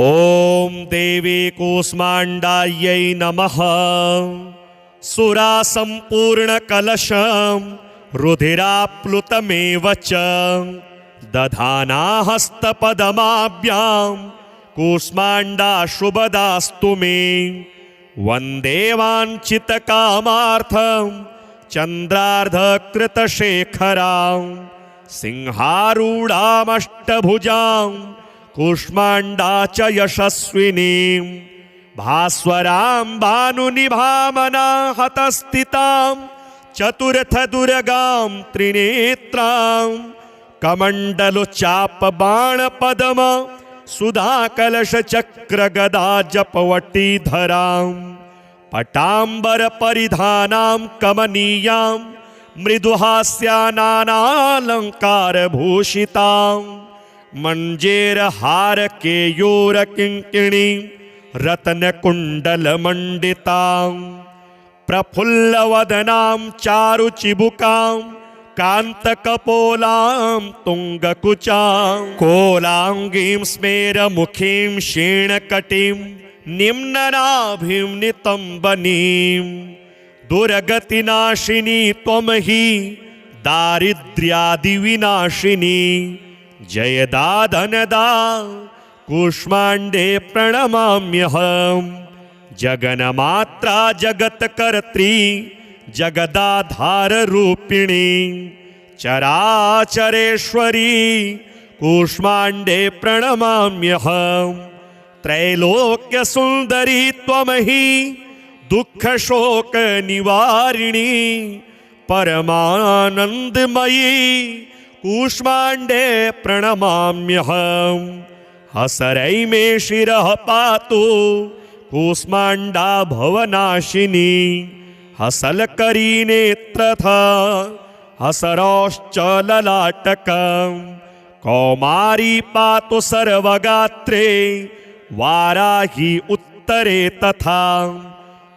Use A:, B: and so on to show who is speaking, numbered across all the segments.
A: ओम देवी कूष्मांडायै नमः। सुरा संपूर्ण कलशं रुधिराप्लुतमेव च दधाना हस्तपदमाभ्यां कूष्मांडा शुभदास्तु मे। वंदे वाञ्छितकामार्थं चन्द्रार्धकृतशेखरां सिंहारूढामष्टभुजां कूष्मांडा च यशस्विनीं भास्वरां भानुनिभामना हतस्थितां चतुर्थदुर्गां त्रिनेत्रां कमण्डलुचापबाणपद्म सुधाकलशचक्रगदा जपवटीधरां पटाम्बरपरिधानां कमनीयां मृदुहास्यानानालङ्कारभूषितां मञ्जेरहारकेयूरकिङ्किणीं रत्नकुण्डलमण्डितां प्रफुल्लवदनां चारुचिबुकां कान्तकपोलां तुङ्गकुचां कोलाङ्गीं स्मेरमुखीं क्षीणकटीं निम्ननाभिं नितम्बनीं दुर्गतिनाशिनी त्वं हि दारिद्र्यादिविनाशिनी जयदा धनदा कूष्माण्डे प्रणमाम्यहम्। जगन्मात्रा जगत्कर्त्री जगदाधाररूपिणी चराचरेश्वरी कूष्माण्डे प्रणमाम्यहम्। त्रैलोक्यसुन्दरी त्वं हि दुःखशोकनिवारिणी परमानन्दमयी कूष्माण्डे प्रणमाम्यहम्। हसरै मे शिरः पातु कूष्माण्डा भवनाशिनी हसलकरी नेत्रथा हसरौश्च ललाटकं कौमारी पातु सर्वगात्रे वाराही उत्तरे तथा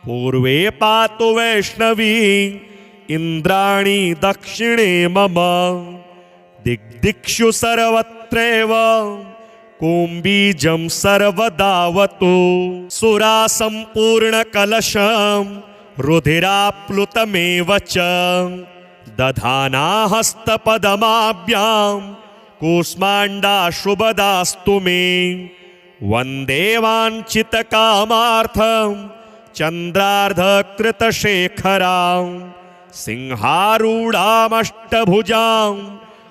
A: पूर्वे पातु वैष्णवी इन्द्राणी दक्षिणे मम दिग्दिक्षु सर्वत्रैव कुम्बीजं सर्वदावतु सुरा संपूर्ण कलशं रुधिराप्लुतमेव च दधाना हस्तपदमाभ्यां कूष्माण्डा शुभदास्तु मे। वंदे वाञ्छितकामार्थं चन्द्रार्धकृतशेखरां सिंहारूढामष्टभुजां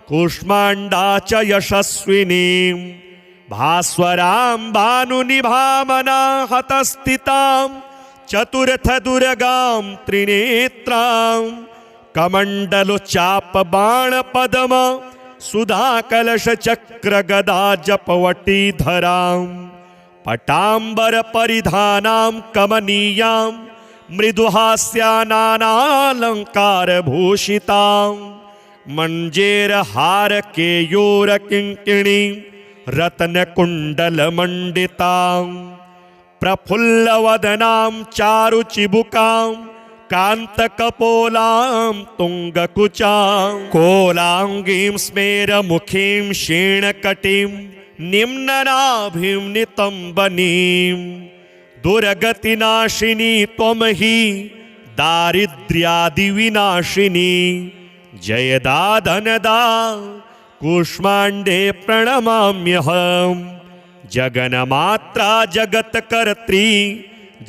A: कूष्माण्डा च यशस्विनीं भास्वरां भानुनिभामना हतस्थितां चतुर्थदुर्गां त्रिनेत्रां कमण्डलुचापबाणपद्म सुधाकलशचक्रगदा जपवटीधरां पटाम्बरपरिधानां कमनीयां मृदुहास्यानानालङ्कारभूषितां मञ्जेरहारकेयूरकिङ्किणीं रत्नकुण्डलमण्डितां प्रफुल्लवदनां चारुचिबुकां कान्तकपोलां तुङ्गकुचां कोलाङ्गीं स्मेरमुखीं क्षीणकटीं निम्ननाभिं नितम्बनीं दुर्गतिनाशिनी त्वं हि दारिद्र्यादिविनाशिनी जयदा धनदा कूष्माण्डे प्रणमाम्यहम्। जगन्मात्रा जगत्कर्त्री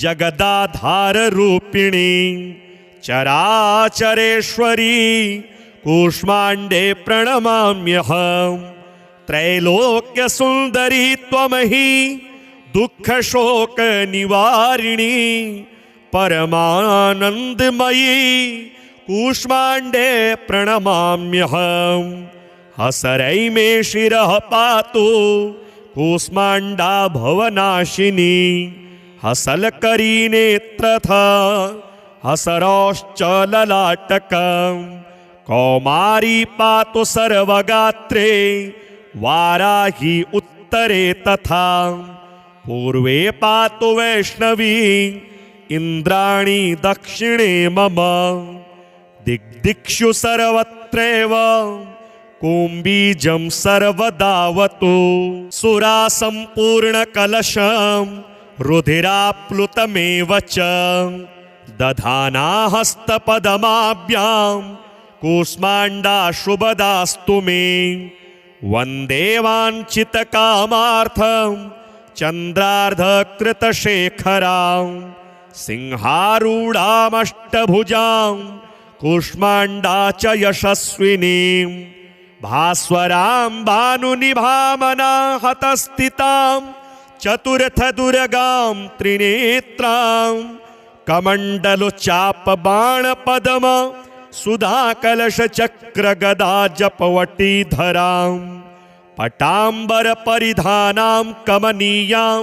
A: जगदाधाररूपिणी चराचरेश्वरी कूष्माण्डे प्रणमाम्यहम्। त्रैलोक्यसुन्दरी त्वं हि दुःखशोकनिवारिणी परमानन्दमयी कूष्माण्डे प्रणमाम्यहम्। हसरै मे शिरः पातु कूष्माण्डा भवनाशिनी हसलकरी नेत्रथा हसरौश्च ललाटकं कौमारी पातु सर्वगात्रे वाराही उत्तरे तथा पूर्वे पातु वैष्णवी इन्द्राणी दक्षिणे मम दिग्दिक्षु सर्वत्रैव कुम्बीजं सर्वदावतु सुरा सम्पूर्णकलशं रुधिराप्लुतमेव च दधाना हस्तपदमाभ्यां कूष्माण्डाशुभदास्तु मे वन्दे वाञ्छितकामार्थं चन्द्रार्धकृतशेखरां सिंहारूढामष्टभुजां कूष्माण्डा च यशस्विनीं भास्वरां भानुनिभामना हतस्थितां चतुर्थदुर्गां त्रिनेत्रां कमण्डलुचापबाणपद्म सुधाकलशचक्रगदाजपवटीधरां पटाम्बरपरिधानां कमनीयां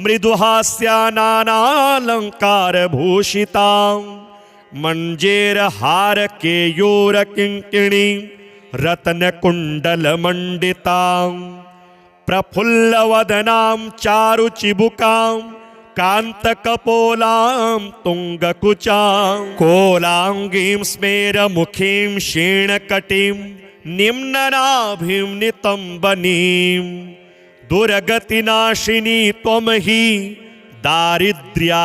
A: मृदुहास्यानालङ्कारभूषितां मञ्जेरहारकेयूरकिङ्किणीं रत्नकुण्डलमण्डितां प्रफुल्लवदनां चारुचिबुकां कान्तकपोलां तुङ्गकुचां कोलाङ्गीं स्मेरमुखीं क्षीणकटीं निम्ननाभिं नितम्बनीं दुर्गतिनाशिनी त्वं हि दारिद्र्यादिविनाशिनी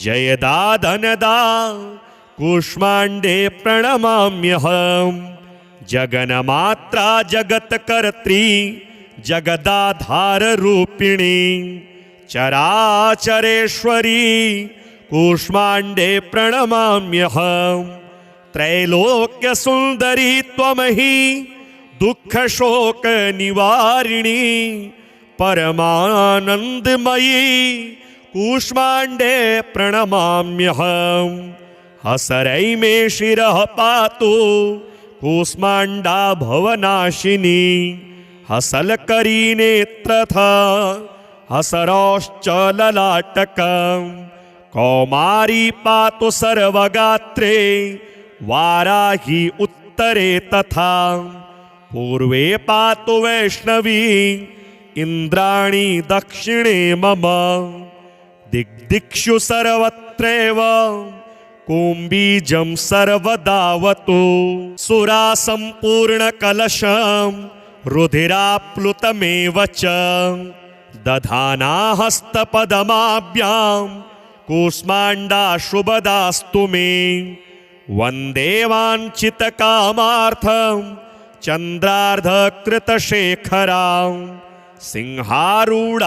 A: जयदा धनदा कूष्माण्डे प्रणमाम्यहम् जगन्मात्रा जगत्कर्त्री जगदाधाररूपिणी चराचरेश्वरी कूष्माण्डे प्रणमाम्यहम् त्रैलोक्यसुन्दरी त्वं हि दुःखशोकनिवारिणी परमानन्दमयी कूष्माण्डे प्रणमाम्यहम् हसरै मे शिरः पातु कूष्माण्डा भवनाशिनी हसलकरी नेत्रथा हसरौश्च ललाटकं कौमारी पातु सर्वगात्रे वाराही उत्तरे तथा पूर्वे पातु वैष्णवी इन्द्राणी दक्षिणे मम दिग्दिक्षु सर्वत्रैव कुम्बीजं सर्वदावतु सुरा सम्पूर्णकलशं रुधिराप्लुतमेव च दधाना हस्तपदमाभ्यां कूष्माण्डाशुभदास्तु मे वन्दे वाञ्छितकामार्थं चन्द्रार्धकृतशेखरां सिंहारूढामष्टभुजां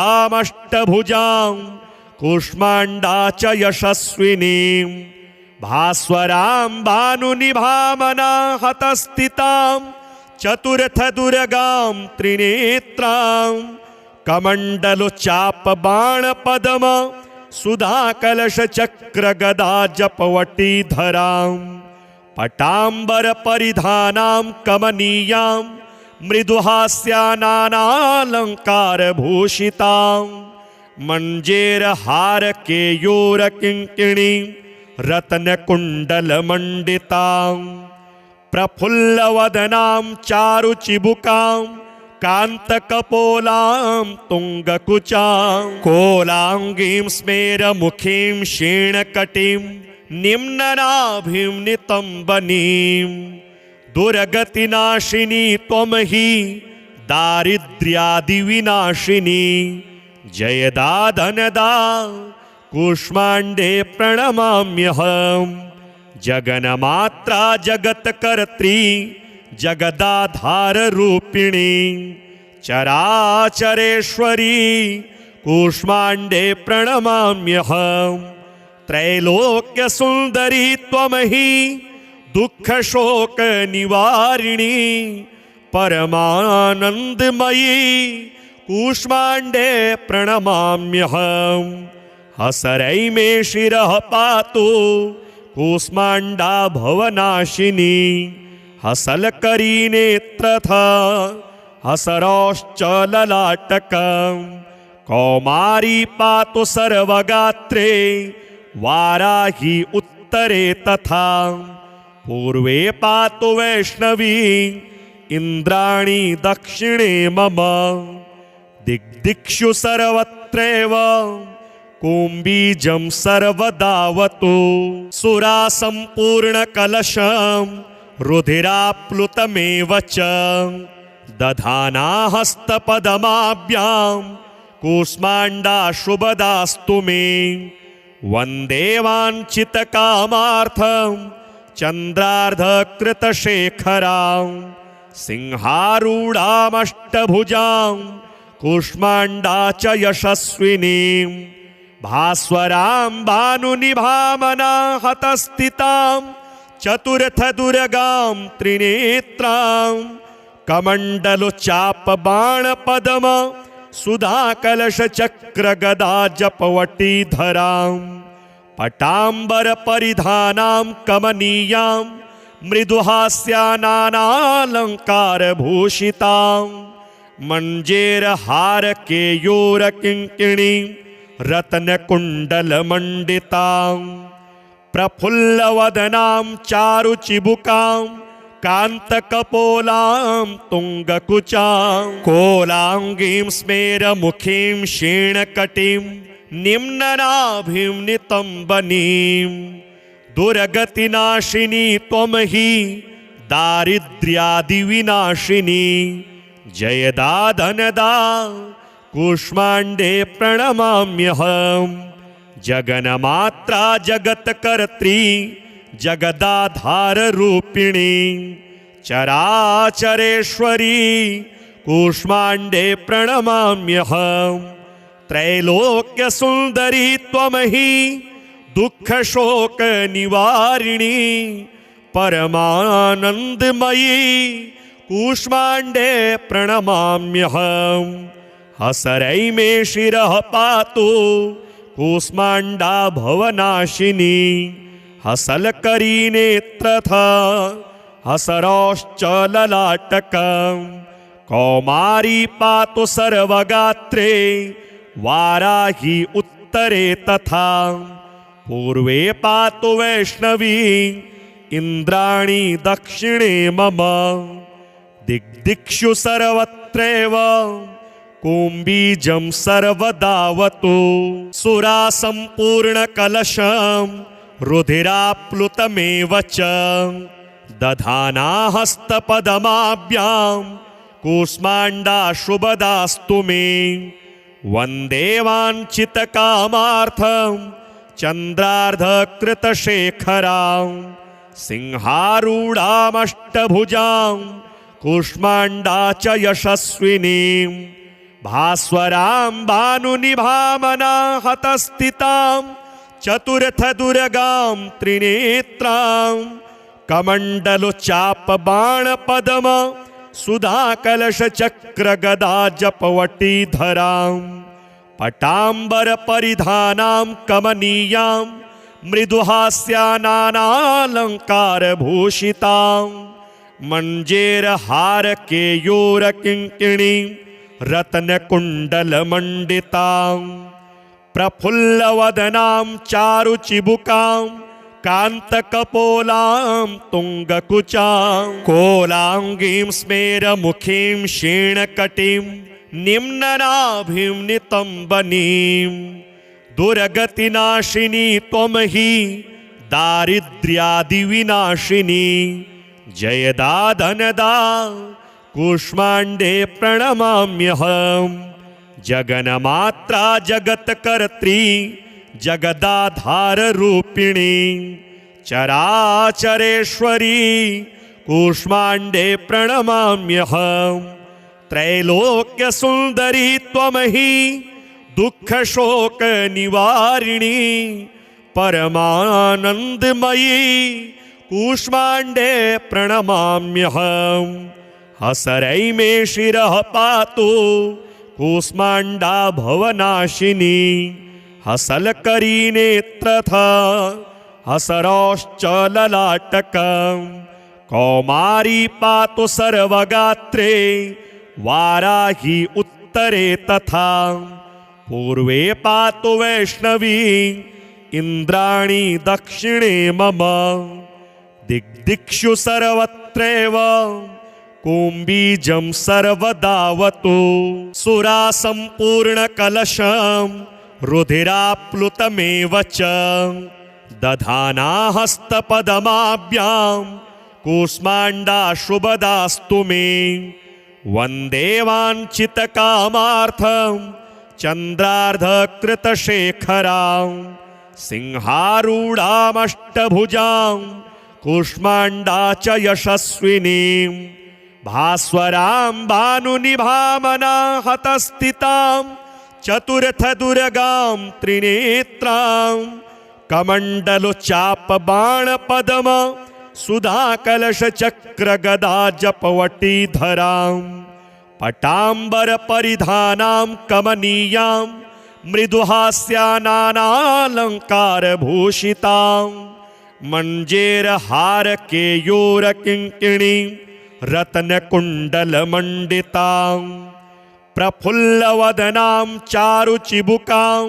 A: कूष्माण्डा च यशस्विनीं भास्वरां भानुनिभामना हतस्थितां चतुर्थदुर्गां त्रिनेत्रां कमण्डलुचापबाणपद्म सुधाकलशचक्रगदाजपवटीधरां पटाम्बरपरिधानां कमनीयां मृदुहास्यानालङ्कारभूषितां मञ्जेरहारकेयूरकिङ्किणीं रत्नकुण्डलमण्डितां प्रफुल्लवदनां चारुचिबुकां कान्तकपोलां तुङ्गकुचां कोलाङ्गीं स्मेरमुखीं क्षीणकटीं निम्ननाभिं नितम्बनीं दुर्गतिनाशिनी त्वं हि दारिद्र्यादिविनाशिनी जयदा धनदा कूष्माण्डे प्रणमाम्यहम् जगन्मात्रा जगत्कर्त्री जगदाधाररूपिणी चराचरेश्वरी कूष्माण्डे प्रणमाम्यहम् त्रैलोक्यसुन्दरी त्वं हि दुःखशोकनिवारिणी परमानन्दमयी कूष्माण्डे प्रणमाम्यहम् हसरै मे शिरः पातु कूष्माण्डा भवनाशिनी हसलकरी नेत्रथा हसरौश्च ललाटकं कौमारी पातु सर्वगात्रे वाराही उत्तरे तथा पूर्वे पातु वैष्णवी इन्द्राणी दक्षिणे मम दिग्दिक्षु सर्वत्रैव कुम्बीजं सर्वदावतु सुरा सम्पूर्णकलशं रुधिराप्लुतमेव च दधाना हस्तपदमाभ्यां कूष्माण्डाशुभदास्तु मे वन्दे वाञ्छितकामार्थं चन्द्रार्धकृतशेखरां सिंहारूढामष्टभुजां कूष्माण्डा च यशस्विनीं भास्वरां भानुनिभामनाहतस्थितां चतुर्थदुर्गां त्रिनेत्रां कमण्डलुचापबाणपद्म सुधाकलशचक्रगदाजपवटीधरां पटाम्बरपरिधानां कमनीयां मृदुहास्यानानालङ्कारभूषितां मञ्जेरहारकेयूरकिङ्किणीं रत्नकुण्डलमण्डितां प्रफुल्लवदनां चारुचिबुकां कान्तकपोलां तुङ्गकुचां कोलाङ्गीं स्मेरमुखीं क्षीणकटीं निम्ननाभिं नितम्बनीं दुर्गतिनाशिनी त्वं हि दारिद्र्यादिविनाशिनी जयदा धनदा कूष्माण्डे प्रणमाम्यहं जगन्मात्रा जगत्कर्त्री जगदाधाररूपिणी चराचरेश्वरी कूष्माण्डे प्रणमाम्यहं त्रैलोक्यसुन्दरी त्वं हि दुःखशोकनिवारिणी परमानन्दमयी कूष्माण्डे प्रणमाम्यहं हसरै मे शिरः पातु कूष्माण्डा भवनाशिनी हसलकरी नेत्रथा हसरौश्च ललाटकं कौमारी पातु सर्वगात्रे वाराही उत्तरे तथा पूर्वे पातु वैष्णवी इन्द्राणी दक्षिणे मम दिग्दिक्षु सर्वत्रैव कुम्बीजं सर्वदावतु सुरा सम्पूर्णकलशं रुधिराप्लुतमेव च दधाना हस्तपदमाभ्यां कूष्माण्डाशुभदास्तु मे वन्दे वाञ्छितकामार्थं चन्द्रार्धकृतशेखरां सिंहारूढामष्टभुजां कूष्माण्डा च यशस्विनीं भास्वरां भानुनिभामनाहतस्थितां चतुर्थदुर्गां त्रिनेत्रां कमण्डलुचापबाणपद्म सुधाकलशचक्रगदाजपवटीधरां पटाम्बरपरिधानां कमनीयां मृदुहास्यानानालङ्कारभूषितां मञ्जेरहारकेयूरकिङ्किणीं रत्नकुण्डलमण्डितां प्रफुल्लवदनां चारुचिबुकां कान्तकपोलां तुङ्गकुचां कोलाङ्गीं स्मेरमुखीं क्षीणकटीं निम्ननाभिं नितम्बनीं दुर्गतिनाशिनी त्वं हि दारिद्र्यादिविनाशिनी जयदा धनदा कूष्माण्डे प्रणमाम्यहं जगन्मात्रा जगत्कर्त्री जगदाधाररूपिणी चराचरेश्वरी कूष्माण्डे प्रणमाम्यहं त्रैलोक्यसुन्दरी त्वं हि दुःखशोकनिवारिणी परमानन्दमयी कूष्माण्डे प्रणमाम्यहं हसरै मे शिरः पातु कूष्माण्डा भवनाशिनी हसलकरी नेत्रथा हसरौश्च ललाटकं कौमारी पातु सर्वगात्रे वाराही उत्तरे तथा पूर्वे पातु वैष्णवी इन्द्राणी दक्षिणे मम दिग्दिक्षु सर्वत्रैव कुम्बीजं सर्वदावतु सुरा सम्पूर्णकलशं रुधिराप्लुतमेव च दधाना हस्तपदमाभ्यां कूष्माण्डाशुभदास्तु मे वन्दे वाञ्छितकामार्थं चन्द्रार्धकृतशेखरां सिंहारूढामष्टभुजां कूष्माण्डा च यशस्विनीं भास्वरां भानुनिभामनाहतस्थितां चतुर्थदुर्गां त्रिनेत्रां कमण्डलुचापबाणपद्म सुधाकलशचक्रगदाजपवटीधरां पटाम्बरपरिधानां कमनीयां मृदुहास्यानानालङ्कारभूषितां मञ्जेरहारकेयूरकिङ्किणीं रत्नकुण्डलमण्डितां प्रफुल्लवदनां चारुचिबुकां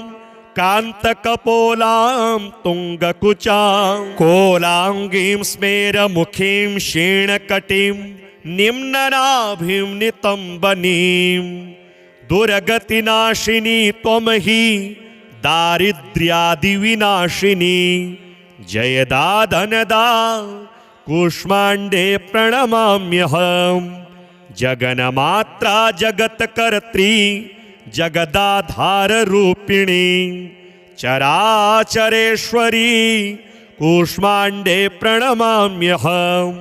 A: कान्तकपोलां तुङ्गकुचां कोलाङ्गीं स्मेरमुखीं क्षीणकटीं निम्ननाभिं नितम्बनीं दुर्गतिनाशिनी त्वं हि दारिद्र्यादिविनाशिनी जयदा धनदा कूष्माण्डे प्रणमाम्यहं जगन्मात्रा जगत्कर्त्री जगदाधाररूपिणी चराचरेश्वरी कूष्माण्डे प्रणमाम्यहं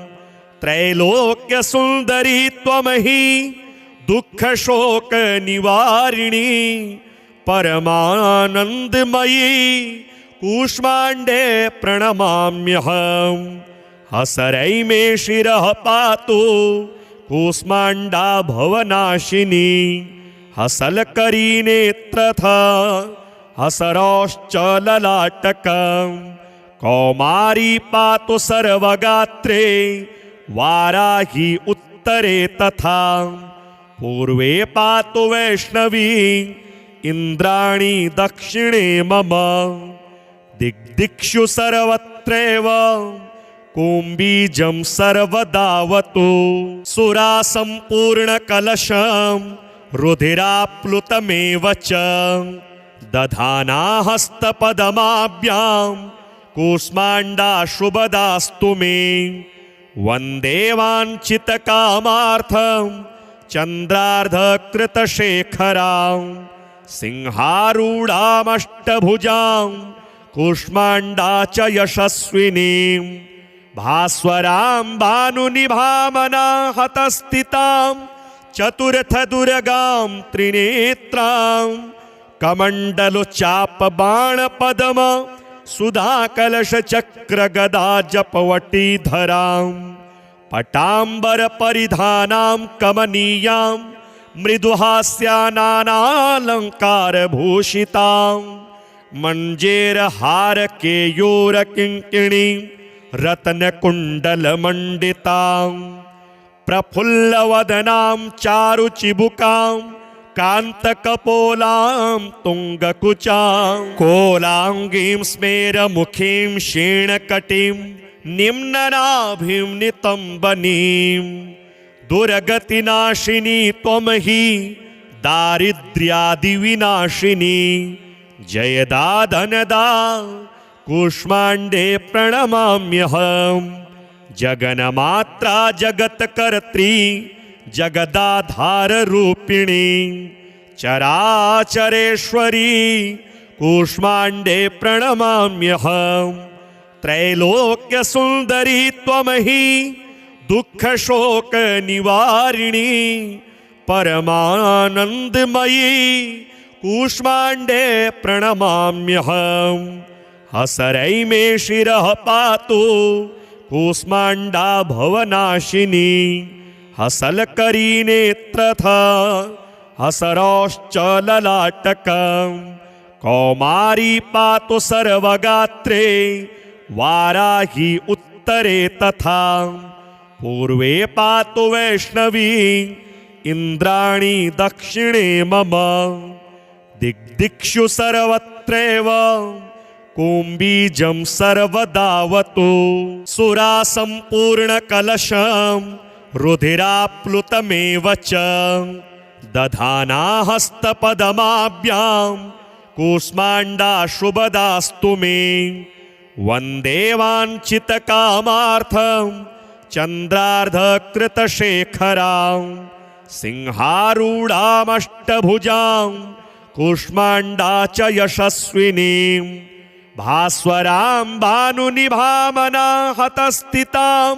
A: त्रैलोक्यसुन्दरी त्वं हि दुःखशोकनिवारिणी परमानन्दमयी कूष्माण्डे प्रणमाम्यहं हसरै मे शिरः पातु कूष्माण्डा भवनाशिनी हसलकरी नेत्रथा हसरौश्च ललाटकं कौमारी पातु सर्वगात्रे वाराही उत्तरे तथा पूर्वे पातु वैष्णवी इन्द्राणी दक्षिणे मम दिग्दिक्षु सर्वत्रैव कुम्बीजं सर्वदावतु सुरासम्पूर्णकलशं रुधिराप्लुतमेव च दधाना हस्तपद्माभ्यां कूष्माण्डाशुभदास्तु मे वन्दे वाञ्छितकामार्थं चन्द्रार्धकृतशेखरां सिंहारूढामष्टभुजां कूष्माण्डा च यशस्विनीं भास्वरां भानुनिभामनाहतस्थितां चतुर्थदुर्गां त्रिनेत्रां कमण्डलुचापबाणपद्म सुधाकलशचक्रगदाजपवटीधरां पटाम्बरपरिधानां कमनीयां मृदुहास्यानानालङ्कारभूषितां मञ्जेरहारकेयूरकिङ्किणीं रत्नकुण्डलमण्डितां प्रफुल्लवदनां चारुचिबुकां कान्तकपोलां तुङ्गकुचां कोलाङ्गीं स्मेरमुखीं क्षीणकटीं निम्ननाभिं नितम्बनीं दुर्गतिनाशिनी त्वं हि दारिद्र्यादिविनाशिनी जयदा धनदा कूष्माण्डे प्रणमाम्यहं जगन्मात्रा जगत्कर्त्री जगदाधाररूपिणी चराचरेश्वरी कूष्माण्डे प्रणमाम्यहं त्रैलोक्यसुन्दरी त्वं हि दुःखशोकनिवारिणी परमानन्दमयी कूष्माण्डे प्रणमाम्यहं हसरै मे शिरः पातु कूष्माण्डा भवनाशिनी हसलकरी नेत्रथा हसरौश्च ललाटकं कौमारी पातु सर्वगात्रे वाराही उत्तरे तथा पूर्वे पातु वैष्णवी इन्द्राणी दक्षिणे मम दिग्दिक्षु सर्वत्रैव कुम्बीजं सर्वदावतु सुरासम्पूर्णकलशं रुधिराप्लुतमेव च दधाना हस्तपद्माभ्यां कूष्माण्डाशुभदास्तु मे वन्दे वाञ्छितकामार्थं चन्द्रार्धकृतशेखरां सिंहारूढामष्टभुजां कूष्माण्डा च यशस्विनीं भास्वरां भानुनिभामनाहतस्थितां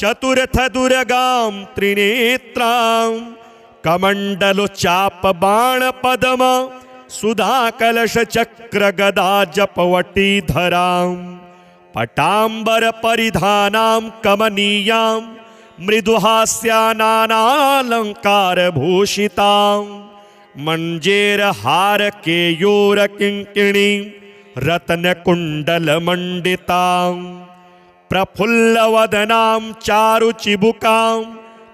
A: चतुर्थदुर्गां त्रिनेत्रां कमण्डलुचापबाणपद्म सुधाकलशचक्रगदाजपवटीधरां पटाम्बरपरिधानां कमनीयां मृदुहास्यानानालङ्कारभूषितां मञ्जेरहारकेयूरकिङ्किणीं रत्नकुण्डलमण्डितां प्रफुल्लवदनां चारुचिबुकां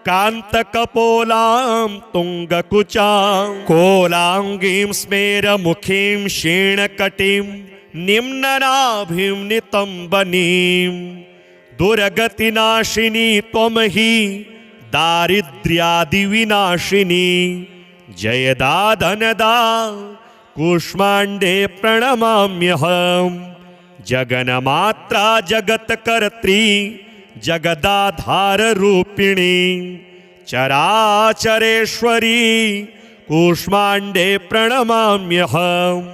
A: कान्तकपोलां तुङ्गकुचां कोलाङ्गीं स्मेरमुखीं क्षीणकटीं निम्ननाभिं नितम्बनीं दुर्गतिनाशिनी त्वं हि दारिद्र्यादिविनाशिनी जयदा धनदा कूष्माण्डे प्रणमाम्यहम् जगन्मात्रा जगत्कर्त्री जगदाधाररूपिणी चराचरेश्वरी कूष्माण्डे प्रणमाम्यहम्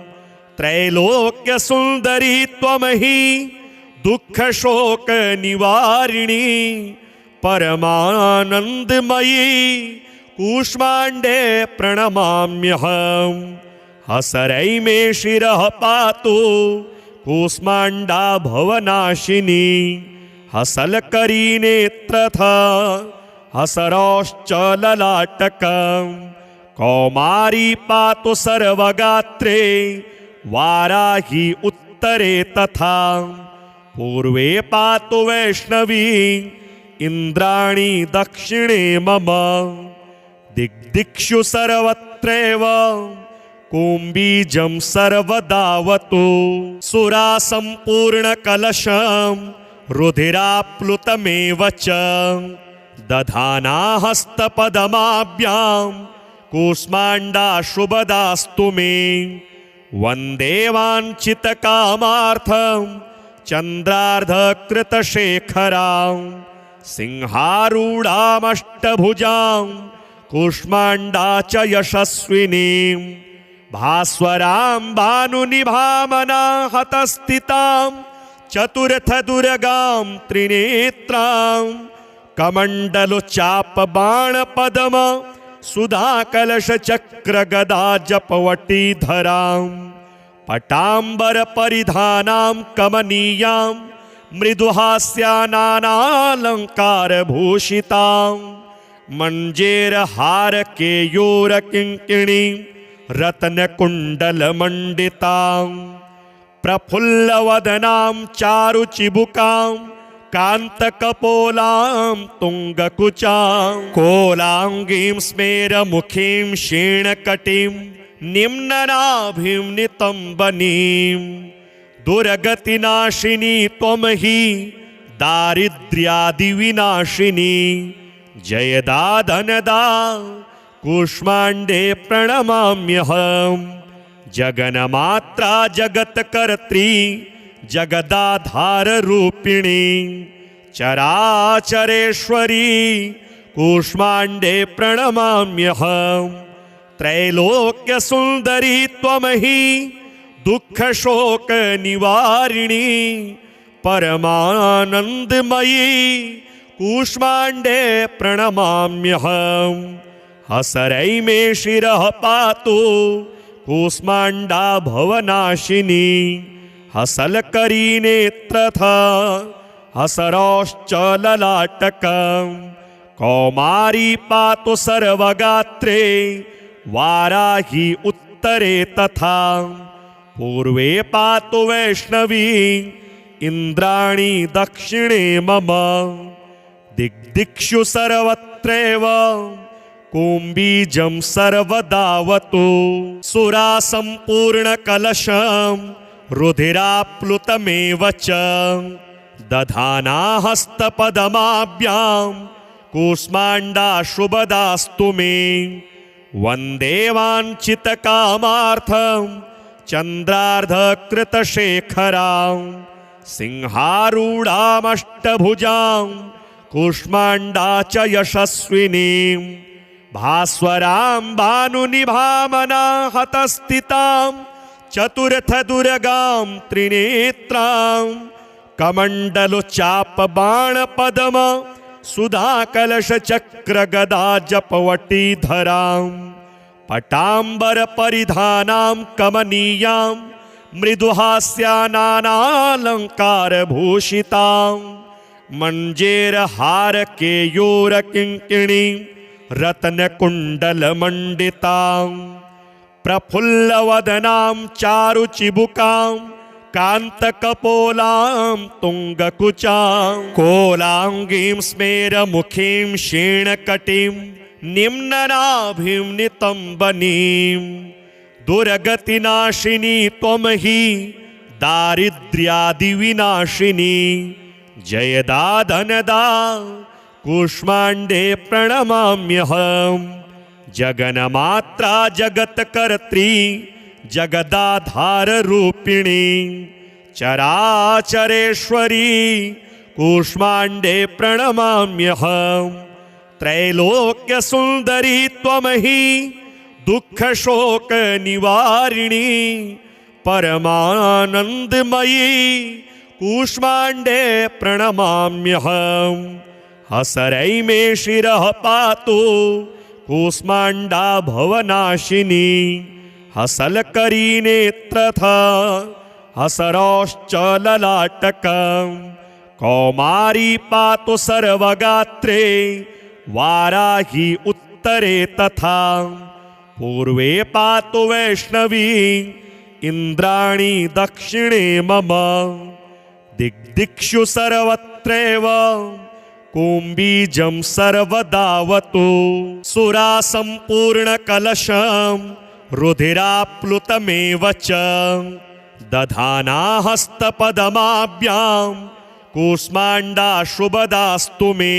A: त्रैलोक्यसुन्दरी त्वं हि दुःखशोकनिवारिणी परमानन्दमयी कूष्माण्डे प्रणमाम्यहम् हसरै मे शिरः पातु कूष्माण्डा भवनाशिनी हसलकरी नेत्रथा हसरौश्च ललाटकं कौमारी पातु सर्वगात्रे वाराही उत्तरे तथा पूर्वे पातु वैष्णवी इन्द्राणी दक्षिणे मम दिग्दिक्षु सर्वत्रैव कुम्बीजं सर्वदावतु सुरासम्पूर्णकलशं रुधिराप्लुतमेव च दधाना हस्तपदमाभ्यां कूष्माण्डा शुभदास्तु मे वन्दे वाञ्छितकामार्थं चन्द्रार्धकृतशेखरां सिंहारूढामष्टभुजां कूष्माण्डा च यशस्विनीं भास्वरां भानुनिभामनाहतस्थितां चतुर्थदुर्गां त्रिनेत्रां कमण्डलुचापबाणपद्म सुधाकलशचक्रगदाजपवटीधरां पटाम्बरपरिधानां कमनीयां मृदुहास्यानानालङ्कारभूषितां मञ्जेरहारकेयूरकिङ्किणीं रत्नकुण्डलमण्डितां प्रफुल्लवदनां चारुचिबुकां कान्तकपोलां तुङ्गकुचां कोलाङ्गीं स्मेरमुखीं क्षीणकटीं निम्ननाभिं नितम्बनीं दुर्गतिनाशिनी त्वं हि दारिद्र्यादिविनाशिनी जयदा धनदा कूष्माण्डे प्रणमाम्यहम् जगन्मात्रा जगत्कर्त्री जगदाधाररूपिणी चराचरेश्वरी कूष्माण्डे प्रणमाम्यहम् त्रैलोक्यसुन्दरी त्वं हि दुःखशोकनिवारिणी परमानन्दमयी कूष्माण्डे प्रणमाम्यहम् हसरै मे शिरः पातु कूष्माण्डा भवनाशिनी हसलकरी नेत्रथा हसरौश्च ललाटकं कौमारी पातु सर्वगात्रे वाराही उत्तरे तथा पूर्वे पातु वैष्णवी इन्द्राणी दक्षिणे मम दिग्दिक्षु सर्वत्रैव कुम्बीजं सर्वदावतु सुरासम्पूर्णकलशं रुधिराप्लुतमेव च दधाना हस्तपदमाभ्यां कूष्माण्डा शुभदास्तु मे वन्दे वाञ्छितकामार्थं चन्द्रार्धकृतशेखरां सिंहारूढामष्टभुजां कूष्माण्डा च यशस्विनीं भास्वरां भानुनिभामना हतस्थितां चतुर्थदुर्गां त्रिनेत्रां कमण्डलुचापबाणपद्म सुधाकलशचक्रगदा जपवटीधरां पटाम्बरपरिधानां कमनीयां मृदुहास्यानालङ्कारभूषितां मञ्जेरहारकेयूरकिङ्किणीं रत्नकुण्डलमण्डितां प्रफुल्लवदनां चारुचिबुकां कान्तकपोलां तुङ्गकुचां कोलाङ्गीं स्मेरमुखीं क्षीणकटीं निम्ननाभिं नितम्बनीं दुर्गतिनाशिनी त्वं हि दारिद्र्यादिविनाशिनी जयदा धनदा कूष्माण्डे प्रणमाम्यहम् जगन्मात्रा जगत्कर्त्री जगदाधाररूपिणी चराचरेश्वरी कूष्माण्डे प्रणमाम्यहम् त्रैलोक्यसुन्दरी त्वं हि दुःखशोकनिवारिणी परमानन्दमयी कूष्माण्डे प्रणमाम्यहम् हसरै मे शिरः पातु कूष्माण्डा भवनाशिनी हसलकरी नेत्रथा हसरौश्च ललाटकं कौमारी पातु सर्वगात्रे वाराही उत्तरे तथा पूर्वे पातु वैष्णवी इन्द्राणी दक्षिणे मम दिग्दिक्षु सर्वत्रैव कुम्बीजं सर्वदावतु सुरा सम्पूर्णकलशं रुधिराप्लुतमेव च दधाना हस्तपदमाभ्यां कूष्माण्डा शुभदास्तु मे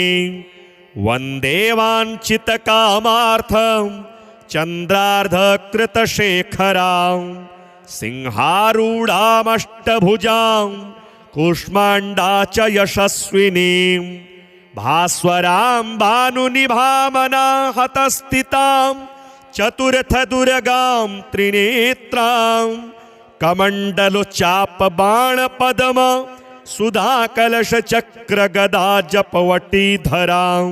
A: वन्दे वाञ्छितकामार्थं चन्द्रार्धकृतशेखरां सिंहारूढामष्टभुजां कूष्माण्डा च यशस्विनीं भास्वरां भानुनिभामना हतस्थितां चतुर्थदुर्गां त्रिनेत्रां कमण्डलुचापबाणपद्म सुधाकलशचक्रगदा जपवटीधरां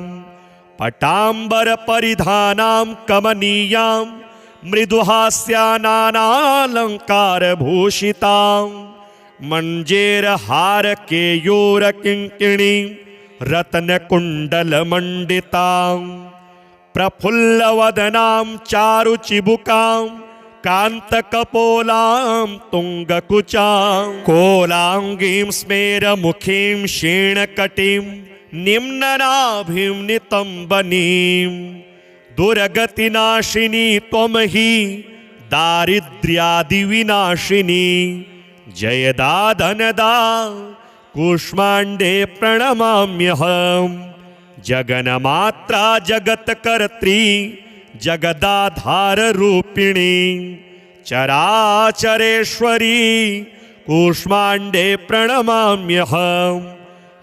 A: पटाम्बरपरिधानां कमनीयां मृदुहास्यानालङ्कारभूषितां मञ्जेरहारकेयूरकिङ्किणीं रत्नकुण्डलमण्डितां प्रफुल्लवदनां चारुचिबुकां कान्तकपोलां तुङ्गकुचां कोलाङ्गीं स्मेरमुखीं क्षीणकटीं निम्ननाभिं नितम्बनीं दुर्गतिनाशिनी त्वं हि दारिद्र्यादिविनाशिनी जयदा धनदा कूष्माण्डे प्रणमाम्यहम् जगन्मात्रा जगत्कर्त्री जगदाधाररूपिणी चराचरेश्वरी कूष्माण्डे प्रणमाम्यहम्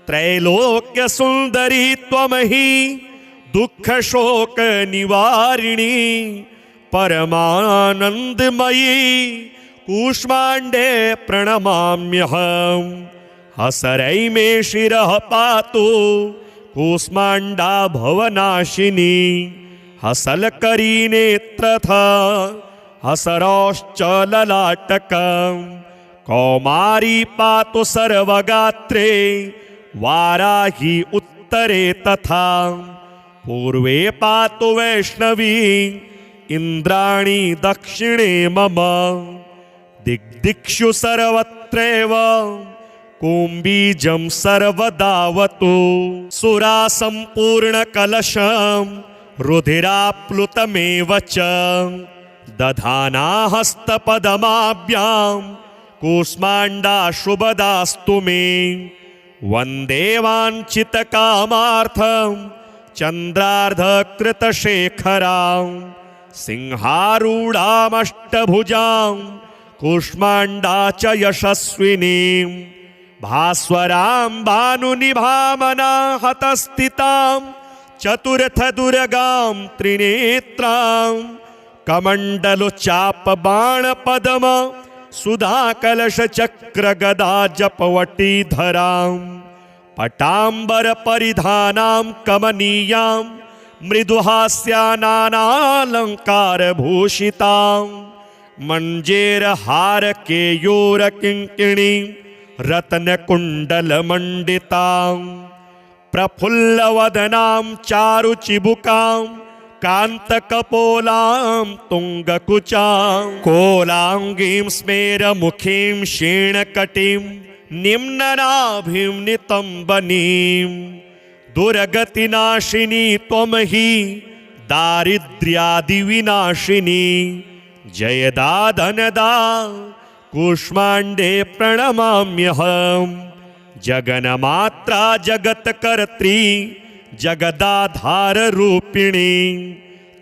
A: त्रैलोक्यसुन्दरी त्वं हि दुःखशोकनिवारिणी परमानन्दमयी कूष्माण्डे प्रणमाम्यहम् हसरै मे शिरः पातु कूष्माण्डा भवनाशिनी हसलकरी नेत्रथा हसरौश्च ललाटकं कौमारी पातु सर्वगात्रे वाराही उत्तरे तथा पूर्वे पातु वैष्णवी इन्द्राणी दक्षिणे मम दिग्दिक्षु सर्वत्रैव कुम्बीजं सर्वदावतु सुरा सम्पूर्णकलशं रुधिराप्लुतमेव च दधाना हस्तपदमाभ्यां कूष्माण्डा शुभदास्तु मे वन्दे वाञ्छितकामार्थं चन्द्रार्धकृतशेखरां सिंहारूढामष्टभुजां कूष्माण्डा च यशस्विनीं भास्वरां भानुनिभामना हतस्थितां चतुर्थदुर्गां त्रिनेत्रां कमण्डलुचापबाणपद्म सुधाकलशचक्रगदा जपवटीधरां पटाम्बरपरिधानां कमनीयां मृदुहास्यानानालङ्कारभूषितां मञ्जेरहारकेयूरकिङ्किणीं रत्नकुण्डलमण्डितां प्रफुल्लवदनां चारुचिबुकां कान्तकपोलां तुङ्गकुचां कोलाङ्गीं स्मेरमुखीं क्षीणकटीं निम्ननाभिं नितम्बनीं दुर्गतिनाशिनी त्वं हि दारिद्र्यादिविनाशिनी जयदा धनदा कूष्माण्डे प्रणमाम्यहं जगन्मात्रा जगत्कर्त्री जगदाधाररूपिणी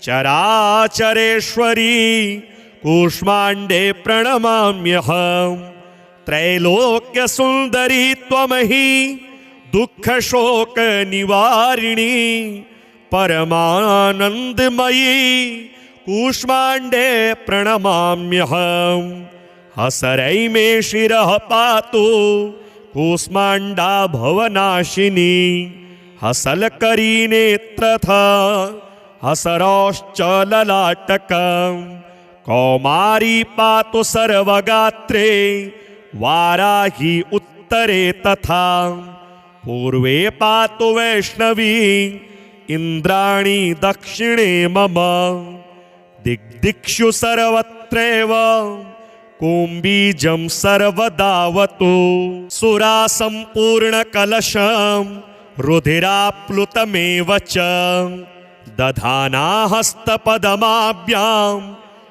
A: चराचरेश्वरी कूष्माण्डे प्रणमाम्यहं त्रैलोक्यसुन्दरी त्वं हि दुःखशोकनिवारिणी परमानन्दमयी कूष्माण्डे प्रणमाम्यहं हसरै मे शिरः पातु कूष्माण्डा भवनाशिनी हसलकरी नेत्रथा हसरौश्च ललाटकं कौमारी पातु सर्वगात्रे वाराही उत्तरे तथा पूर्वे पातु वैष्णवी इन्द्राणी दक्षिणे मम दिग्दिक्षु सर्वत्रैव कुम्बीजं सर्वदावतु सुरा सम्पूर्णकलशं रुधिराप्लुतमेव च दधाना हस्तपदमाभ्यां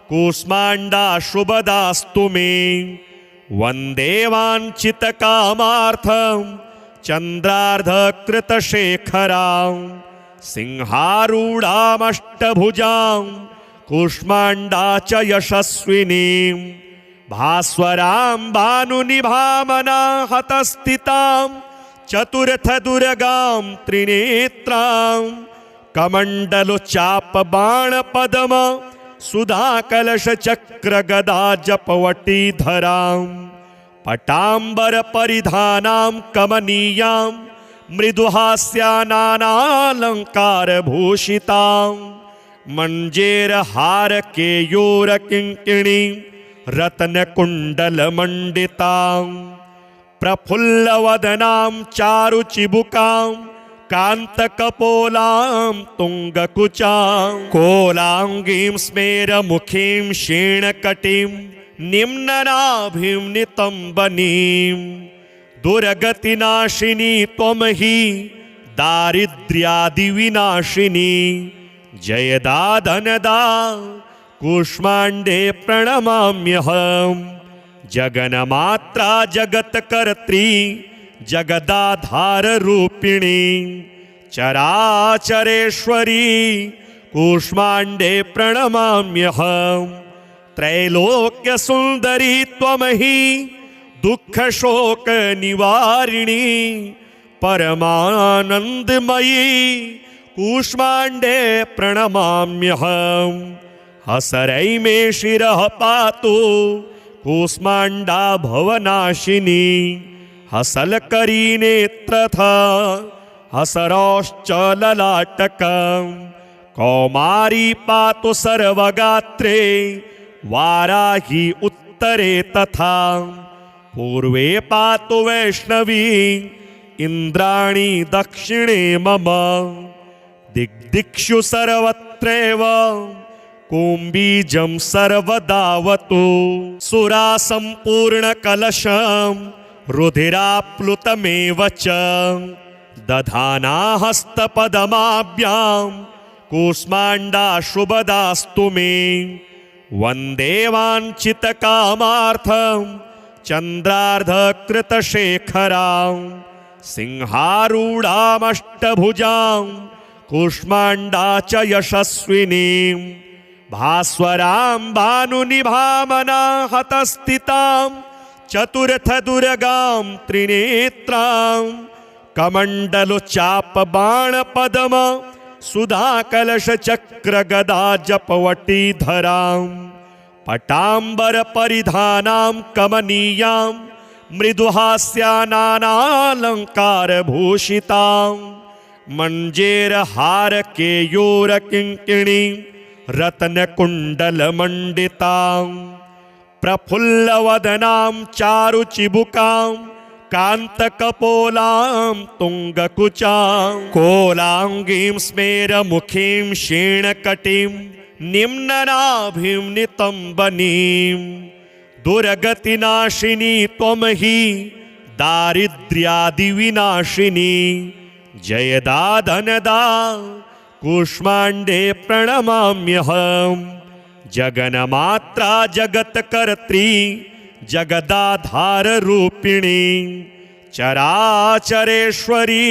A: कूष्माण्डा शुभदास्तु मे वन्दे वाञ्छितकामार्थं चन्द्रार्धकृतशेखरां सिंहारूढामष्टभुजां कूष्माण्डा च यशस्विनीं भास्वरां भानुनिभामना हतस्थितां चतुर्थदुर्गां त्रिनेत्रां कमण्डलुचापबाणपद्म सुधाकलशचक्रगदा जपवटीधरां पटाम्बरपरिधानां कमनीयां मृदुहास्यानानालङ्कारभूषितां मञ्जेरहारकेयूरकिङ्किणीं रत्नकुण्डलमण्डितां प्रफुल्लवदनां चारुचिबुकां कान्तकपोलां तुङ्गकुचां कोलाङ्गीं स्मेरमुखीं क्षीणकटीं निम्ननाभिं नितम्बनीं दुर्गतिनाशिनी त्वं हि दारिद्र्यादिविनाशिनी जयदा धनदा कूष्माण्डे प्रणमाम्यहं जगन्मात्रा जगत्कर्त्री जगदाधाररूपिणी चराचरेश्वरी कूष्माण्डे प्रणमाम्यहं त्रैलोक्यसुन्दरी त्वं हि दुःखशोकनिवारिणी परमानन्दमयी कूष्माण्डे प्रणमाम्यहं हसरै मे शिरः पातु कूष्माण्डा भवनाशिनी हसलकरी नेत्रथा हसरौश्च ललाटकं कौमारी पातु सर्वगात्रे वाराही उत्तरे तथा पूर्वे पातु वैष्णवी इन्द्राणी दक्षिणे मम दिग्दिक्षु सर्वत्रैव कुम्बीजं सर्वदावतु सुरा सम्पूर्णकलशं रुधिराप्लुतमेव च दधाना हस्तपदमाभ्यां कूष्माण्डा शुभदास्तु मे वन्दे वाञ्छितकामार्थं चन्द्रार्धकृतशेखरां सिंहारूढामष्टभुजां कूष्माण्डा च यशस्विनीं भास्वरां भानुनिभामना हतस्थितां चतुर्थदुर्गां त्रिनेत्रां कमण्डलुचापबाणपद्म सुधाकलशचक्रगदा जपवटीधरां पटाम्बरपरिधानां कमनीयां मृदुहास्यानानालङ्कारभूषितां मञ्जेरहारकेयूरकिङ्किणीं रत्नकुण्डलमण्डितां प्रफुल्लवदनां चारुचिबुकां कान्तकपोलां तुङ्गकुचां कोलाङ्गीं स्मेरमुखीं क्षीणकटीं निम्ननाभिं नितम्बनीं दुर्गतिनाशिनी त्वं हि दारिद्र्यादिविनाशिनी जयदा धनदा कूष्माण्डे प्रणमाम्यहम् जगन्मात्रा जगत्कर्त्री जगदाधाररूपिणी चराचरेश्वरी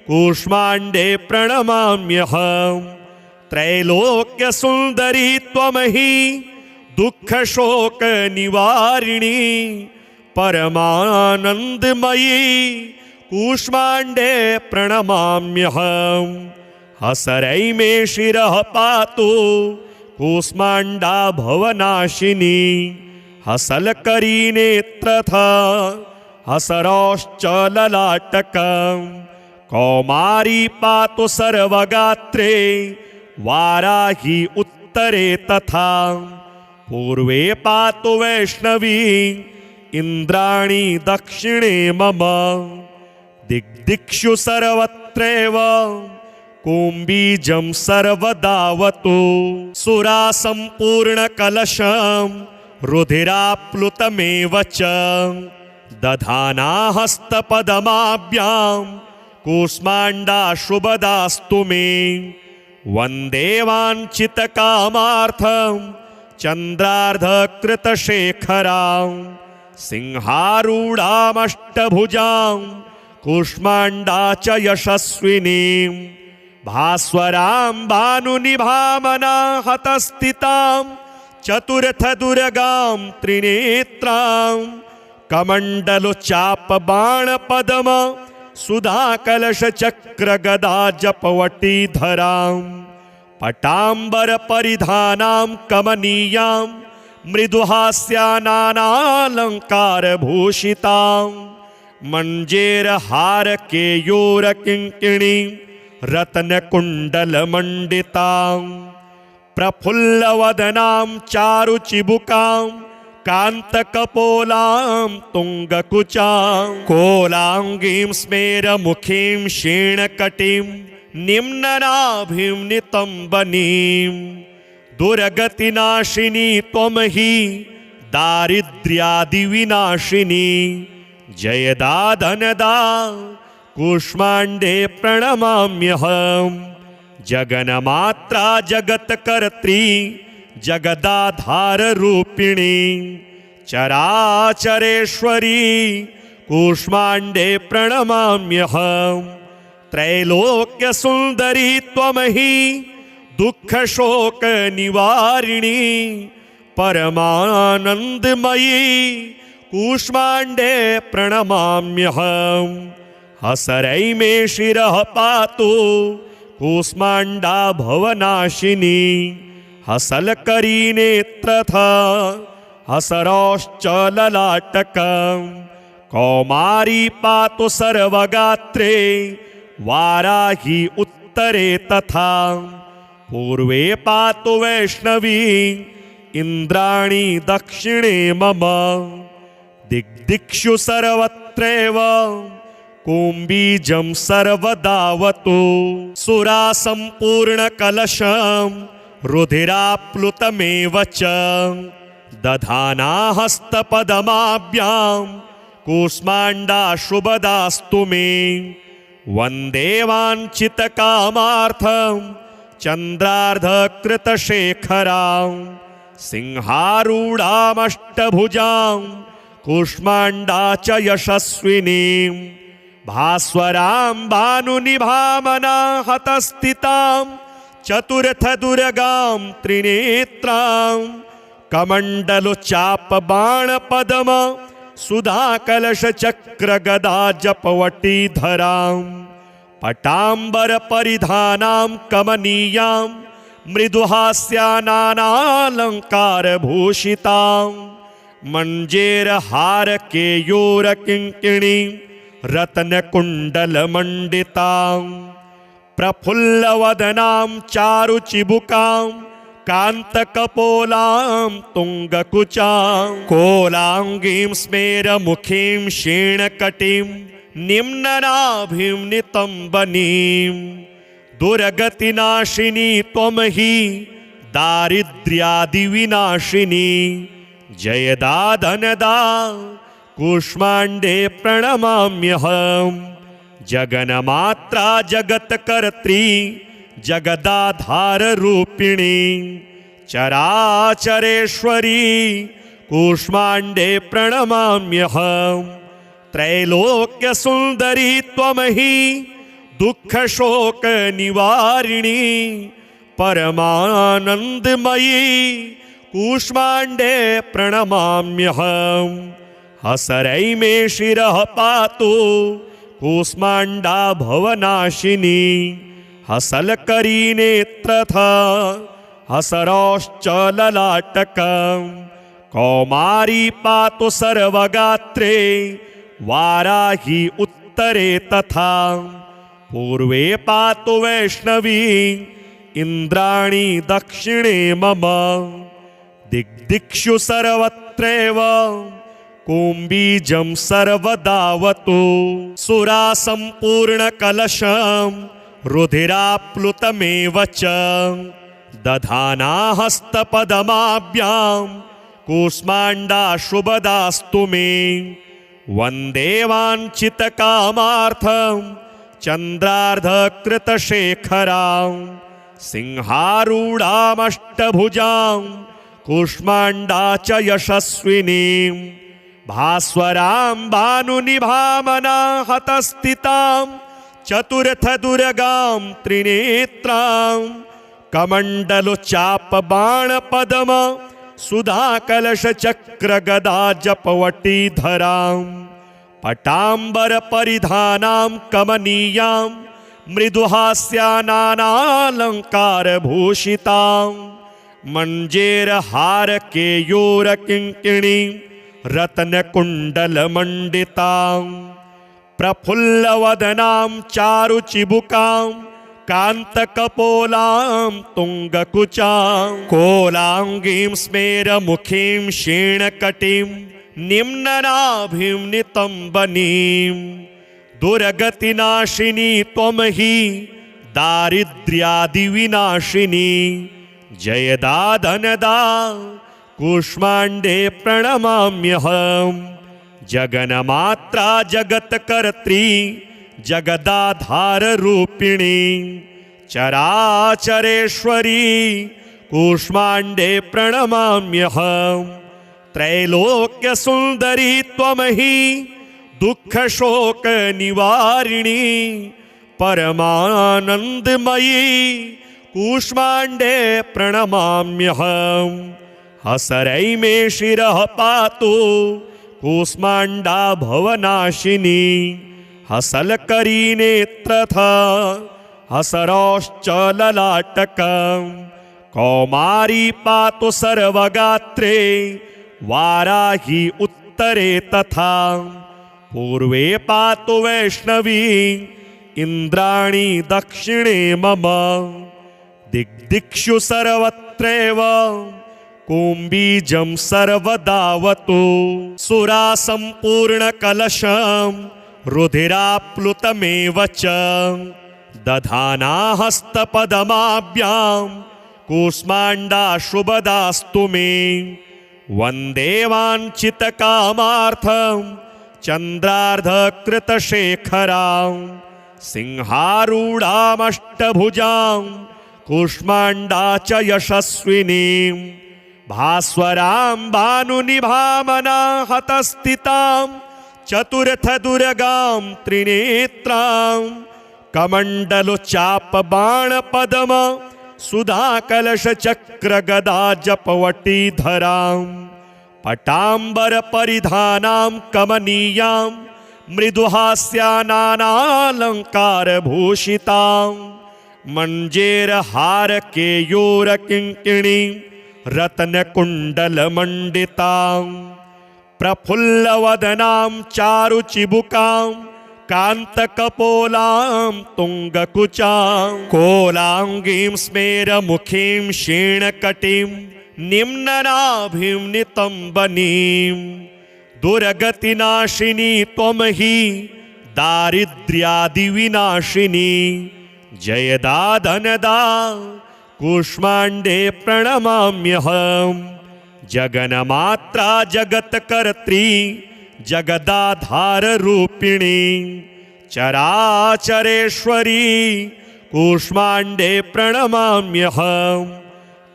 A: कूष्माण्डे प्रणमाम्यहम् त्रैलोक्यसुन्दरी त्वं हि दुःखशोकनिवारिणी परमानन्दमयी कूष्माण्डे प्रणमाम्यहम् हसरै मे शिरः पातु कूष्माण्डा भवनाशिनी हसलकरी नेत्रथा हसरौश्च ललाटकम् कौमारी पातु सर्वगात्रे वाराही उत्तरे तथा पूर्वे पातु वैष्णवी इन्द्राणी दक्षिणे मम दिग्दिक्षु सर्वत्रैव कुम्बीजं सर्वदावतु सुरा सम्पूर्णकलशं रुधिराप्लुतमेव च दधाना हस्तपदमाभ्यां कूष्माण्डा शुभदास्तु मे वन्दे वाञ्छितकामार्थं चन्द्रार्धकृतशेखरां सिंहारूढामष्टभुजां कूष्माण्डा च यशस्विनीं भास्वरां भानुनिभामना हतस्थितां चतुर्थदुर्गां त्रिनेत्रां कमण्डलुचापबाणपद्म सुधाकलशचक्रगदा जपवटीधरां पटाम्बरपरिधानां कमनीयां मृदुहास्यानानालङ्कारभूषितां मञ्जेरहारकेयूरकिङ्किणीं रत्नकुण्डलमण्डितां प्रफुल्लवदनां चारुचिबुकां कान्तकपोलां तुङ्गकुचां कोलाङ्गीं स्मेरमुखीं क्षीणकटीं निम्ननाभिं नितम्बनीं दुर्गतिनाशिनी त्वं हि दारिद्र्यादिविनाशिनी जयदा धनदा कूष्माण्डे प्रणमाम्यहम् जगन्मात्रा जगत्कर्त्री जगदाधाररूपिणी चराचरेश्वरी कूष्माण्डे प्रणमाम्यहम् त्रैलोक्यसुन्दरी त्वं हि दुःखशोकनिवारिणी परमानन्दमयी कूष्माण्डे प्रणमाम्यहम् हसरै मे शिरः पातु कूष्माण्डा भवनाशिनी हसलकरी नेत्रथा हसरौश्च ललाटकम् कौमारी पातु सर्वगात्रे वाराही उत्तरे तथा पूर्वे पातु वैष्णवी इन्द्राणी दक्षिणे मम दिग्दिक्षु सर्वत्रैव कुम्बीजं सर्वदावतु सुरा सम्पूर्णकलशं रुधिराप्लुतमेव च दधाना हस्तपदमाभ्यां कूष्माण्डा शुभदास्तु मे वन्दे वाञ्छितकामार्थं चन्द्रार्धकृतशेखरां सिंहारूढामष्टभुजां कूष्माण्डा च यशस्विनीं भास्वरां भानुनिभामना हतस्थितां चतुर्थदुर्गां त्रिनेत्रां कमण्डलुचापबाणपद्म सुधा कलश चक्र गदा जपवटीधरां पटांबर परिधानां कमनीयां मृदुहास्यानालंकार भूषितां मंजेर हार केयूर किंकिणी रत्न कुंडल मंडितां प्रफुल्लवदनां चारुचिबुकां कांतकपोलां तुंगकुचां कोलांगीं स्मेरमुखीं क्षीणकटीं निम्ननाभिं नितंबनीं दुर्गतिनाशिनी त्वं हि दारिद्र्यादिविनाशिनी जयदा धनदा कूष्माण्डे प्रणमाम्यहम् जगन्मात्रा जगत्कर्त्री जगदाधार रूपिणी चराचरेश्वरी कूष्माण्डे प्रणमाम्यहम् त्रैलोक्य सुंदरी त्वमहि दुख शोक निवारिणी परमानंदमयी कूष्माण्डे प्रणमाम्यहम् हसरै मे शिरः पातु कूष्माण्डा भवनाशिनी हसलकरी नेत्रथा हसरौश्च ललाटकम् कौमारी पातु सर्वगात्रे वाराही उत्तरे तथा पूर्वे पातु वैष्णवी इंद्राणी दक्षिणे मम दिग्दिक्षु सर्वत्रैव कुंबीजं सर्वदावतु सुरा संपूर्ण कलशं रुधिराप्लुतमेव च दधाना हस्तपदमाभ्यां कूष्माण्डा शुभदास्तु मे वन्दे वाञ्छितकामार्थं चन्द्रार्धकृतशेखरां सिंहारूढामष्टभुजां कूष्माण्डा च यशस्विनीं भास्वरां भानुनिभामनाहतस्थितां चतुर्थदुर्गां त्रिनेत्रां कमण्डलुचापबाणपद्म सुधाकलशचक्रगदा जपवटीधरां पटांबर परिधानां कमनीयां मृदुहास्यानालंकार भूषितां मंजेरहार केयूर किंकिणी रत्न कुंडल मंडितां प्रफुल्लवदनां चारुचिबुकां कांतकपोलां तुंगकुचां कोलांगीं स्मेरमुखीं क्षीणकटीं निम्ननाभिं नितंबनीं दुर्गतिनाशिनी त्वं हि दारिद्र्यादिविनाशिनी जयदा धनदा कूष्माण्डे प्रणमाम्यहम् जगन्मात्रा जगत्कर्त्री जगदाधार रूपिणी चराचरेश्वरी कूष्माण्डे प्रणमाम्यहम् त्रैलोक्य सुंदरी त्वमहि दुख शोक निवारिणी परमानंदमयी कूष्माण्डे प्रणमाम्यहम् हसरै मे शिरः पातु कूष्माण्डा भवनाशिनी हसलकरी नेत्रथा हसरौश्च ललाटकम् कौमारी पातु सर्वगात्रे वाराही उत्तरे तथा पूर्वे पातु वैष्णवी इंद्राणी दक्षिणे मम दिग्दिक्षु सर्वत्रैव कुंबीजं सर्वदावतु सुरा संपूर्ण कलशं रुधिराप्लुतमेव च दधाना हस्तपदमाभ्यां कूष्माण्डा शुभदास्तु मे वन्दे वाञ्छितकामार्थं चन्द्रार्धकृतशेखरां सिंहारूढामष्टभुजां कूष्माण्डा च यशस्विनीं भास्वरां भानुनिभामनाहतस्थितां चतुर्थदुर्गां त्रिनेत्रां कमण्डलुचापबाणपद्म सुधाकलशचक्रगदा जपवटीधरां पटांबर परिधानां कमनीयां मृदुहास्यानालंकार भूषितां मंजेर हार केयूर किंकिणी रत्न कुंडल मंडितां प्रफुल्लवदनां चारुचिबुकां कांतकपोलां तुंगकुचां कोलांगीं स्मेरमुखीं क्षीणकटीं निम्ननाभिं नितंबनीं दुर्गतिनाशिनी त्वं हि दारिद्र्यादिविनाशिनी जयदा धनदा कूष्माण्डे प्रणमाम्यहम् जगन्मात्रा जगत्कर्त्री जगदाधाररूपिणी चराचरेश्वरी कूष्माण्डे प्रणमाम्यहम्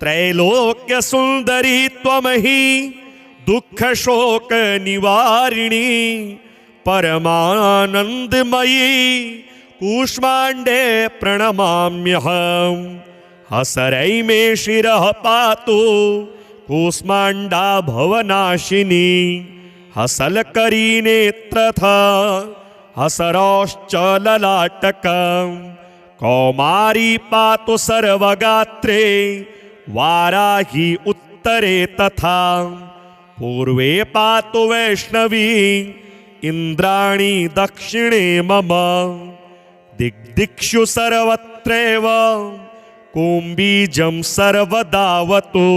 A: त्रैलोक्यसुन्दरी त्वं हि दुःखशोकनिवारिणी परमानन्दमयी कूष्माण्डे प्रणमाम्यहम् हसरै मे शिरः पातु कूष्माण्डा भवनाशिनी हसलकरी नेत्रथा हसरौश्च ललाटकम् कौमारी पातु सर्वगात्रे वाराही उत्तरे तथा पूर्वे पातु वैष्णवी इंद्राणी दक्षिणे मम दिग्दिक्षु सर्वत्रैव कुंभीजं सर्वदावतु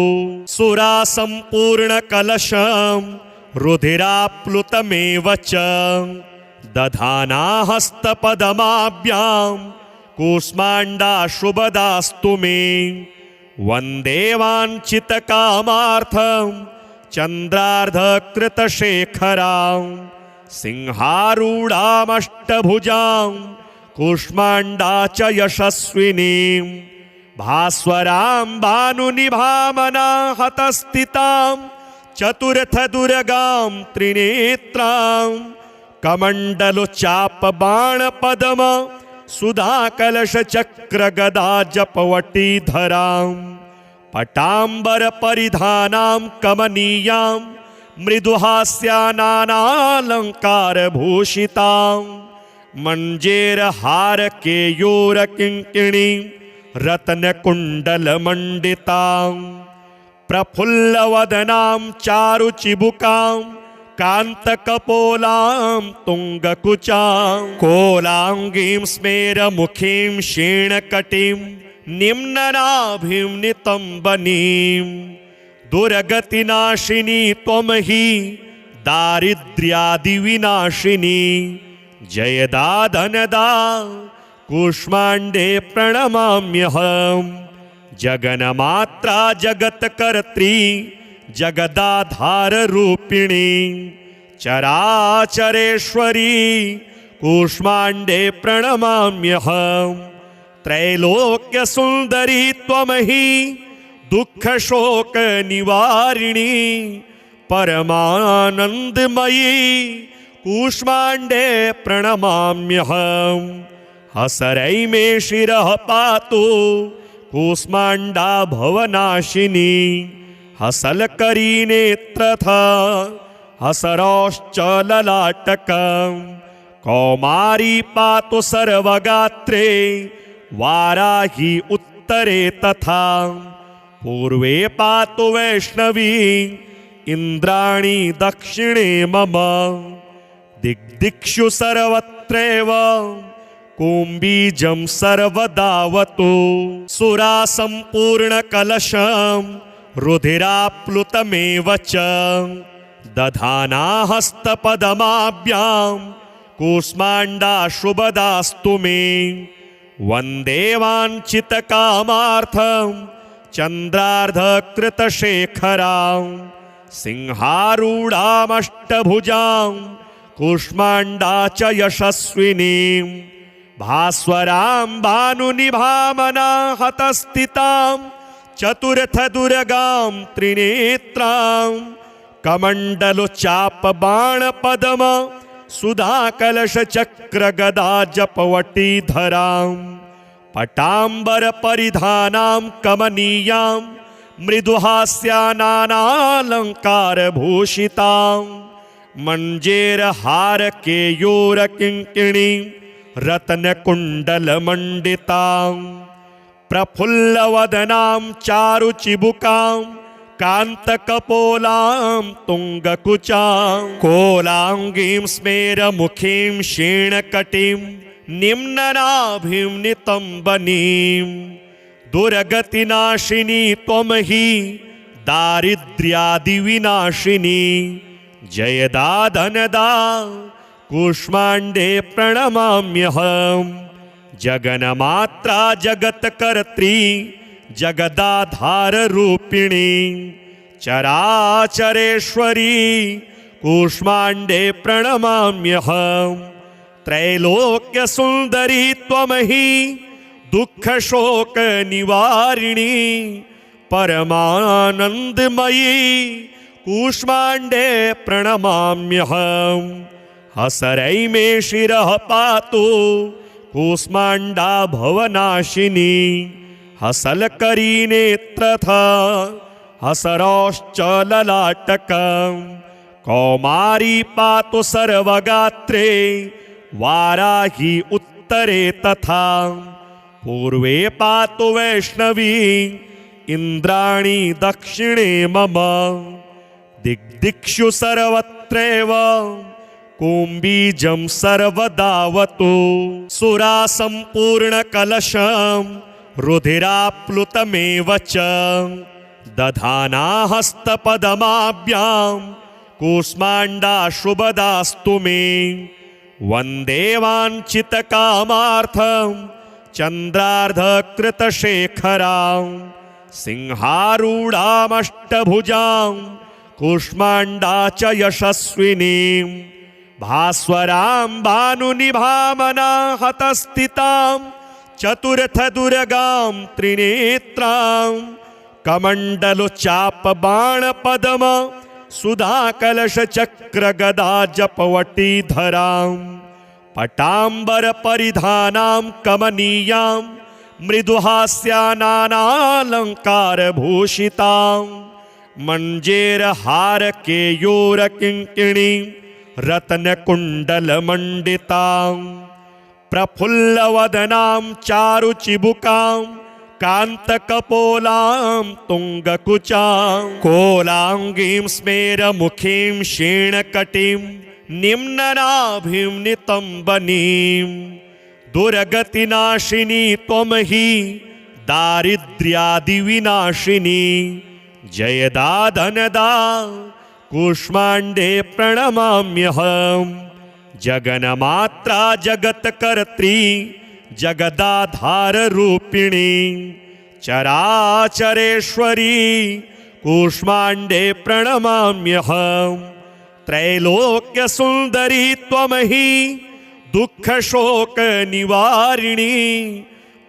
A: सुरा सम्पूर्णकलशं रुधिराप्लुतमेव च दधाना हस्तपदमाभ्यां कूष्माण्डा शुभदास्तु मे वन्दे वाञ्छितकामार्थं चन्द्रार्धकृतशेखरां सिंहारूढामष्टभुजां कूष्माण्डा च यशस्विनीं भास्वरां भानुनिभामना हतस्थितां चतुर्थदुर्गां त्रिनेत्रां कमण्डलुचापबाणपद्म सुधाकलशचक्रगदा जपवटीधरां पटांबर परिधानां कमनीयां मृदुहास्यानालंकार भूषितां मंजेरहार केयूर किंकिणी रत्न कुंडल मंडितां प्रफुल्लवदनां चारुचिबुकां कांतकपोलां तुंगकुचां कोलांगीं स्मेरमुखीं क्षीणकटीं निम्ननाभिं नितंबनीं दुर्गतिनाशिनी त्वं हि दारिद्र्यादिविनाशिनी जयदा धनदा कूष्माण्डे प्रणमाम्यहम् जगन्मात्रा जगत्कर्त्री जगदाधाररूपिणी चराचरेश्वरी कूष्माण्डे प्रणमाम्यहम् त्रैलोक्यसुन्दरी त्वं हि दुःखशोकनिवारिणी परमानन्दमयी कूष्माण्डे प्रणमाम्यहम् हसरै मे शिरः पातु कूष्माण्डा भवनाशिनी हसलकरी नेत्रथा हसरौश्च ललाटकम् कौमारी पातु सर्वगात्रे वाराही उत्तरे तथा पूर्वे पातु वैष्णवी इंद्राणी दक्षिणे मम दिग्दिक्षु सर्वत्रैव कुंभीजं सर्वदावतु सुरा सम्पूर्णकलशं रुधिराप्लुतमेव च दधाना हस्तपदमाभ्यां कूष्माण्डा शुभदास्तु मे वन्दे वाञ्छितकामार्थं चन्द्रार्धकृतशेखरां सिंहारूढामष्टभुजां कूष्माण्डा च यशस्विनीं भास्वरां भानुनिभामना हतस्थितां चतुर्थदुर्गां त्रिनेत्रां कमण्डलुचापबाणपद्म सुधाकलशचक्रगदा जपवटीधरां पटांबर परिधानां कमनीयां मृदुहास्यानालङ्कारभूषितां मञ्जेरहारकेयूरकिङ्किणीं रत्नकुण्डलमण्डितां प्रफुल्लवदनां चारुचिबुकां कान्तकपोलां तुङ्गकुचां कोलाङ्गीं स्मेरमुखीं क्षीणकटीं निम्ननाभिं नितम्बनीं दुर्गतिनाशिनी त्वं हि दारिद्र्यादिविनाशिनी जयदा धनदा कूष्माण्डे प्रणमाम्यहम् जगन्मात्रा जगत्कर्त्री जगदाधाररूपिणी चराचरेश्वरी कूष्माण्डे प्रणमाम्यहम् त्रैलोक्यसुन्दरी त्वं हि दुःखशोकनिवारिणी परमानन्दमयी कूष्माण्डे प्रणमाम्यहम् हसरै मे शिरः पातु कूष्माण्डा भवनाशिनी हसलकरी नेत्रथा हसरौश्च ललाटकं कौमारी पातु सर्वगात्रे वाराही उत्तरे तथा पूर्वे पातु वैष्णवी इन्द्राणी दक्षिणे मम दिग्दिक्षु सर्वत्रैव कुम्बीजं सर्वदावतु सुरा सम्पूर्णकलशं रुधिराप्लुतमेव च दधाना हस्तपदमाभ्यां कूष्माण्डा शुभदास्तु मे वन्दे वाञ्छितकामार्थं चन्द्रार्धकृतशेखरां सिंहारूढामष्टभुजां कूष्माण्डा च यशस्विनीं भास्वरां भानुनिभामनाहतस्थितां चतुर्थदुर्गां त्रिनेत्रां कमण्डलुचापबाणपद्म सुधाकलशचक्रगदाजपवटीधरां पटाम्बरपरिधानां कमनीयां मृदुहास्यानालङ्कारभूषितां मञ्जेरहारकेयूरकिङ्किणीं रत्नकुण्डलमण्डितां प्रफुल्लवदनां चारुचिबुकां कान्तकपोलां तुङ्गकुचां कोलाङ्गीं स्मेरमुखीं क्षीणकटीं निम्ननाभिं नितम्बनीं दुर्गतिनाशिनी त्वं हि दारिद्र्यादिविनाशिनी जयदा धनदा कूष्माण्डे प्रणमाम्यहम् जगन्मात्रा जगत्कर्त्री जगदाधाररूपिणी चराचरेश्वरी कूष्माण्डे प्रणमाम्यहम् त्रैलोक्यसुन्दरी त्वं हि दुःखशोकनिवारिणी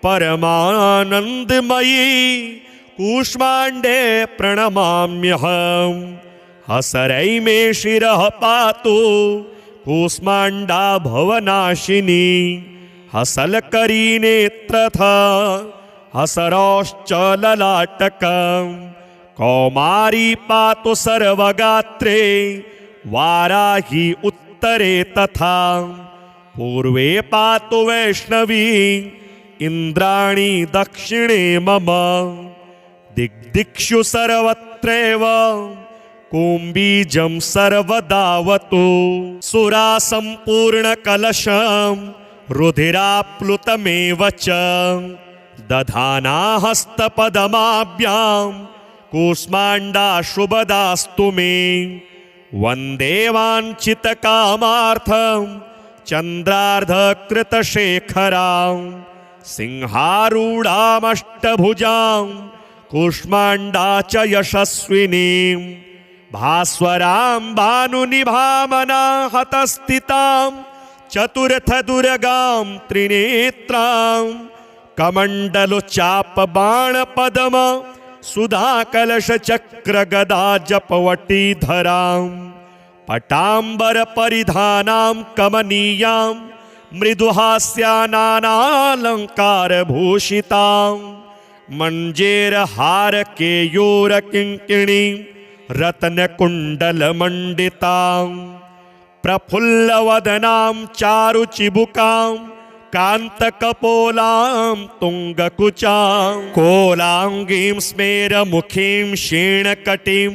A: परमानन्दमयी कूष्माण्डे प्रणमाम्यहम् हसरै मे शिरः पातु कूष्माण्डा भवनाशिनी हसलकरी नेत्रथा हसरौश्च ललाटकं कौमारी पातु सर्वगात्रे वाराही उत्तरे तथा पूर्वे पातु वैष्णवी इन्द्राणी दक्षिणे मम दिग्दिक्षु सर्वत्रैव कुम्बीजं सर्वदावतु सुरा सम्पूर्णकलशं रुधिराप्लुतमेव च दधाना हस्तपदमाभ्यां कूष्माण्डा शुभदास्तु मे वन्दे वाञ्छितकामार्थं चन्द्रार्धकृतशेखरां सिंहारूढामष्टभुजां कूष्माण्डा च यशस्विनीं भास्वरां भानुनिभामनाहतस्थितां चतुर्थदुर्गां त्रिनेत्रां कमण्डलुचापबाणपद्म सुधाकलशचक्रगदाजपवटीधरां पटाम्बरपरिधानां कमनीयां मृदुहास्यानालङ्कारभूषितां मंजेरहार केयूरकिङ्किणी रत्नकुण्डलमण्डितां प्रफुल्लवदनां चारुचिबुकां कान्तकपोलां तुङ्गकुचां कोलाङ्गीं स्मेरमुखीं क्षीणकटीं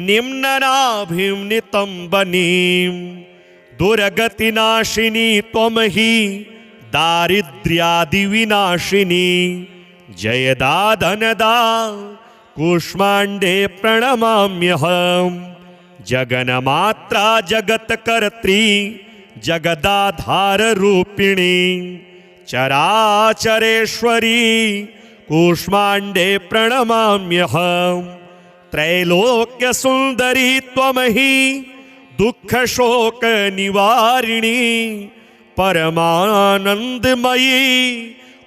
A: निम्ननाभिं नितम्बनीं दुर्गतिनाशिनी त्वं हि दारिद्र्यादिविनाशिनी जयदा धनदा कूष्माण्डे प्रणमाम्यहं जगन्मात्रा जगत्कर्त्री जगदाधाररूपिणी चराचरेश्वरी कूष्माण्डे प्रणमाम्यहं त्रैलोक्यसुन्दरी त्वं हि दुःखशोकनिवारिणी परमानन्दमयी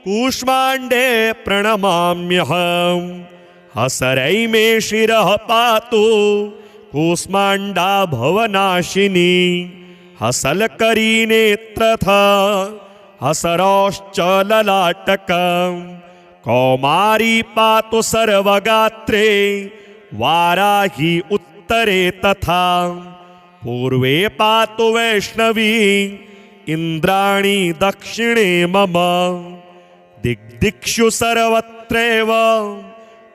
A: कूष्माण्डे प्रणमाम्यहं हसरै मे शिरः पातु कूष्माण्डा भवनाशिनी हसलकरी नेत्रथा हसरश्च ललाटकं कौमारी पातु सर्वगात्रे वाराही उत्तरे तथा पूर्वे पातु वैष्णवी इन्द्राणी दक्षिणे मम दिग्दिक्षु सर्वत्रैव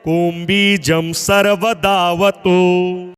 A: कुम्बीजं सर्वदावतु।